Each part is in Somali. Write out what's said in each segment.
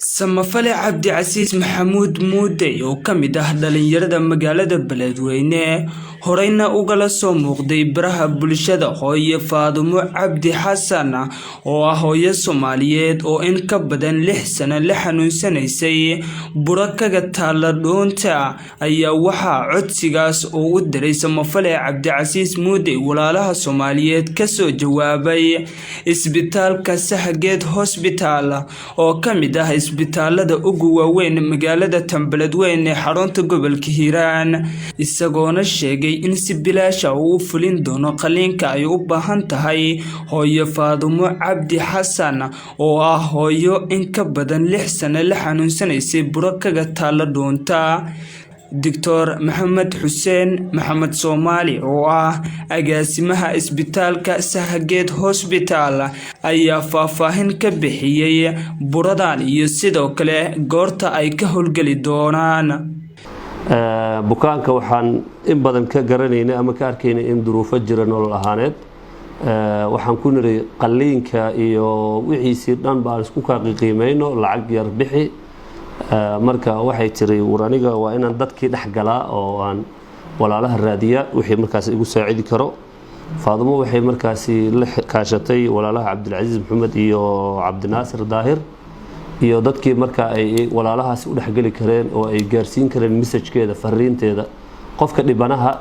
Samafale Cabdicasiis Maxamuud Muude oo ka mid ah dhalinyarada magaalada Beledweyne horeyna ugala soo muuqday baraha bulshada hooyo Faadumo Cabdi Xasan oo ah hooyo Soomaaliyeed oo in ka badan 6 sano la xanuunsanaysay buro kaga taala dhoonta ayaa waxa codsigaas oo u diray Samafale Cabdicasiis Muude walaalaha Soomaaliyeed ka soo jawaabay isbitaalka Sahageed Hospital oo ka mid ah isbitaalada ugu waaweyn magaalada Beledweyne xarunta gobolka Hiiraan isagoona sheegay in si bilaash ah uu fulin doono qaliinka ay u baahan tahay hooyo Faadumo Cabdi Xasan oo ah hooyo in ka badan 6 sano la xanuunsanaysay buro kaga taala dhoonta Dr. Maxamed Xuseen Maxamed Soomaali oo ah agaasimaha isbitaalka Sahageed Hospital ayaa faahfaahin ka bixiyay buradan iyo sidoo kale goorta ay ka howlgali doonaan bukaanka waxaan in badan ka garanaynay ama ka arkaynay in duruufo jira nolol ahaaneed waxaan ku niri qaliinka iyo wixiisii dhan baan isku ka qiimeeyno lacag yar bixi marka waxay tiri waraniga waa inaan dadkii dhaxgalaa oo aan walaalaha raadiya wixii markaas igu saacidi karo Faadumo waxay markaas la kaashatay walaalaha Cabdilcasiis Maxamed iyo Cabdinaasir Daahir iyo dadkii marka ay walaalahaas u dhaxgali kareen oo ay gaarsiin kareen message-keeda fariinteeda qofka dhibanaha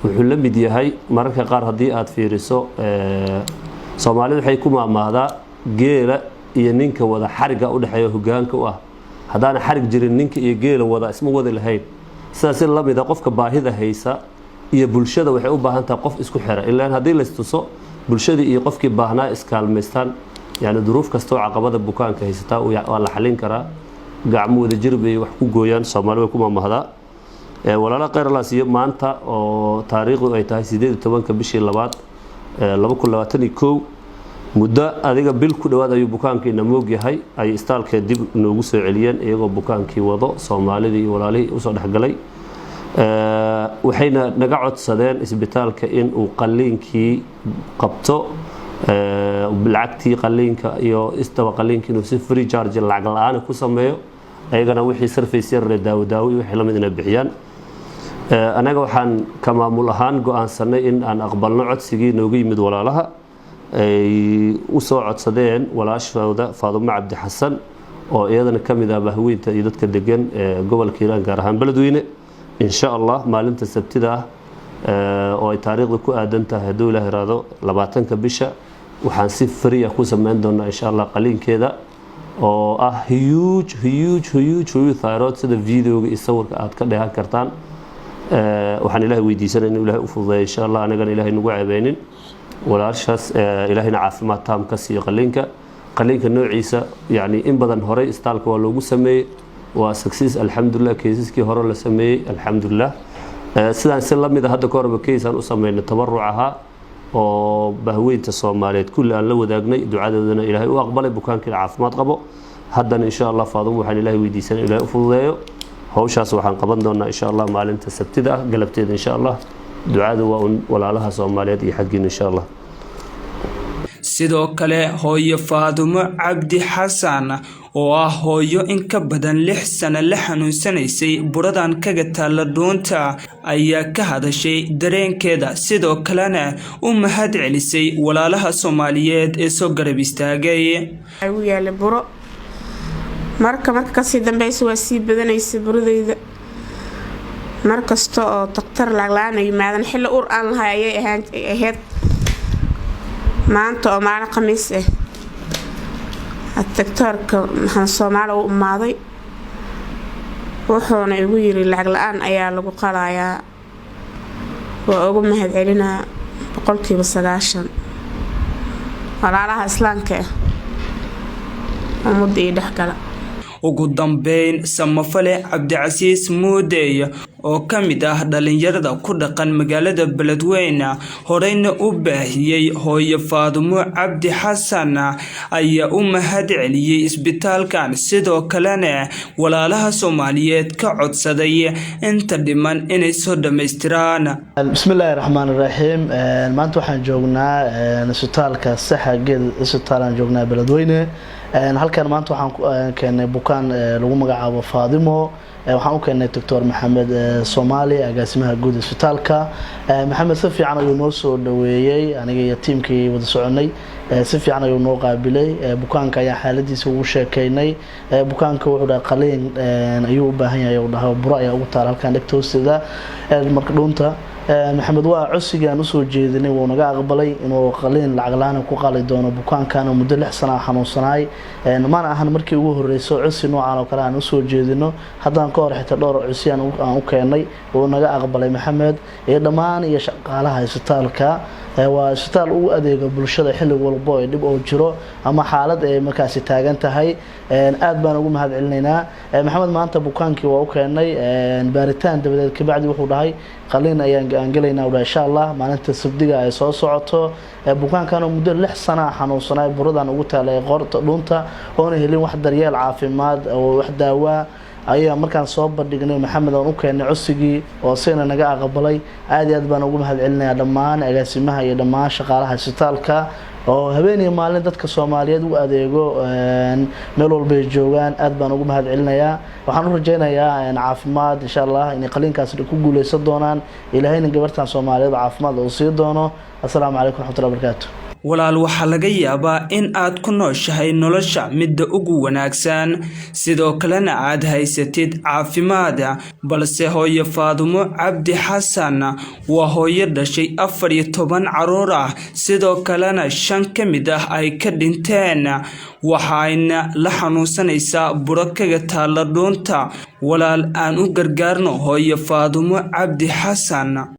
wuxuu la mid yahay mararka qaar hadii aad fiiriso Soomaalidu waxay ku maamaadaa geela iyo ninka wada xariga u dhaxeeyo hogaanka u ah hadaan xarig jirin ninka iyo geela wada isma wada lahayn sidaas la mid ah qofka baahida haysa iyo bulshada waxay u baahan tahay qof isku xira ilaa hadii la istuso bulshada iyo qofkii baahnaa iskaalmeystaan يعني ظروف كستو عقبات بوكان كهيستا ولا حلين كرا قعمو ذا جربي وحكو جويان Soomaali way ku maamahda walaala qeyr la siiyo maanta oo taariikhdu ay tahay 18 bishii labaad 2021 muddo adiga bil ku dhawaad ayuu bukaankiina moog yahay ay istaalka dib noogu soo celiyeen iyagoo bukaankii wado Soomaalidii walaalihii u soo dhaxgalay waxayna naga codsadeen isbitaalka in uu qaliinkii qabto بالعكتي قلينك يو استوى قلينك إنه سفري جارج العقلان كوسميه أيقنا وحي صرف يصير داوي وحي لمدنا بحيان أنا جوحان كما ملهان جو أنسنا إن أن أقبلنا عد سجين نوجي مد ولا لها وصو عد صدين ولا أشفى وده فاضل عبد حسن أو أيضا كم إذا بهوين تأييدات كدجن جوال كيران كارهان بلدوينه إن شاء الله ما لم تسبتده أو تاريخ لكو أدنته هدوله هرادو لبعتن كبشة waxaan si free ah ku sameyn doonaa insha Allah qaliin keeda oo ah huge thyroid sida video iyo sawirka aad ka dheehan kartaan waxaan Ilaahay weydiisanaynaa inuu Ilaahay u fududeeyo insha Allah anagana Ilaahay nagu ceebeynin walaashaas Ilaahayna caafimaad taam ka siiyo qaliinka noociisa yani in badan hore istaalka waa loogu sameeyay waa success alxamdulillah kaysaskii hore la sameeyay alxamdulillah sidaan si lamid ah hadda ka horba kaysaan u sameeyay tabarucaha oo bahweynta Soomaaliyeed kulli aan la wadaagnay ducadoodana Ilaahay u aqbalay bukaankii caafimaad qabo haddana insha Allah Faadumo waxaan Ilaahay weydiisanay Ilaahay u fududeeyo hawshaas waxaan qaban doonaa insha Allah maalinta Sabtida galabteeda insha Allah ducada waa walaalaha Soomaaliyeed iyo xaqiin insha Allah sidoo kale hooyo Faadumo Cabdi Xasan oo ah hooyo in ka badan 6 sano la xanuunsanaysay buradan kaga taala dhoonta ayaa ka hadashay dareenkeeda sidoo kalena u mahad celisay walaalaha Soomaaliyeed ee soo garab istaagay ay u yaala buro marka ka sii dambeysay waa sii badanaysay buradayda markasto oo doctor laglaanay maadan xilli ur aan lahaay ay ahayd maanta oo maalin khamiis ah الدكتورك محن Soomaali u imaaday wuxuuna igu yiri lacag la'aan ayaa lagu qalayaa waa ugu mahad celinaa 90% walaalaha islaamka ummadii dhaxgala ugu dambeyn Samafale Cabdicasiis Muude oo ka mid ah dhalinyarada ku dhaqan magaalada Beledweyne horeyna u baahiyay hooyo Faadumo Cabdi Xasan ayaa u mahad celiyay isbitaalkan sidoo kalena walaalaha Soomaaliyeed ka codsaday inta dhiman inay soo dhameystiraan bismillaahir rahmaanir rahiim maanta waxaan joognaa isbitaalka Sahageed isbitaalaan joognaa Beledweyne halkan maanta waxaan keenay bukaan lagu magacaabo Faadimo waxaan u keenay Dr. Maxamed Soomaali agaasimaha guud ee isbitaalka Maxamed si fiican ayuu noo soo dhaweeyay aniga iyo tiimkii wada soconay si fiican ayuu noo qaabilay bukaanka ayaa xaaladiisa ugu sheekaynay bukaanka wuxuu dhahay qaliin ayuu u baahan yahay oo dhahay buro ayaa ugu taal halkan dhigta hoosteeda marka dhuunta محمد وعسيق أنا سو جيدني ونجا قبلي إنه قلين العقلان كقالي دونه بكان كان مدلع سنة حنو صناعي ما أنا أهنا مركي وجوه الرئيس عسي نوع على كلام سو جيدنه حتى نقار حتى دور عسي أنا وكأني ونجا قبلي محمد يدمان يشقالها يستالك وستال أو أديك بالشدة حلو والباي نبقى وجرو أما حالة مكاسي تاجنت هاي أدبان أقوم هذا علينا محمد ما أنت بكانك وكأني بارتان تبدأ كبعد وحول هاي خلينا أنجلينا ولا إن شاء الله ما أنت صدقة أساس عطوا بكان كانوا مدة 6 سنة حنوصنا برودان وقتها على غرط لونتا هون هلين واحد ريال عافيماد أو واحدة وا أيه مركان صوب بدينا محمد ونوكا عسقي وصينا نجا قبلي عادي أدبان أقوم هذا علنا دمان أجسمها يدمان شغالها ستالكا oo habeenii maalin dadka Soomaaliyeed u adeego meel walba joogan aad baan ugu mahad celinayaa waxaan u rajaynayaa caafimaad insha Allah in qaliinkaas ku guuleysan doonaan ilaahayna gabartan Soomaaliyeed caafimaad oo sii doono assalaamu calaykum warahmatullahi wabarakatuh walaal waxa laga yaabaa in aad ku nooshahay nolosha midda ugu wanaagsan sidoo kalena aad haysatid caafimaad balse hooyo Faadimo Cabdi Xasan waa hooyo dhashay 14 caruur ah sidoo kalena 5 kamid ah ay ka dhinteen waxayna la xanuunsanaysaa buro kaga taala dhuunta walaal aan u gargaarno hooyo Faadimo Cabdi Xasan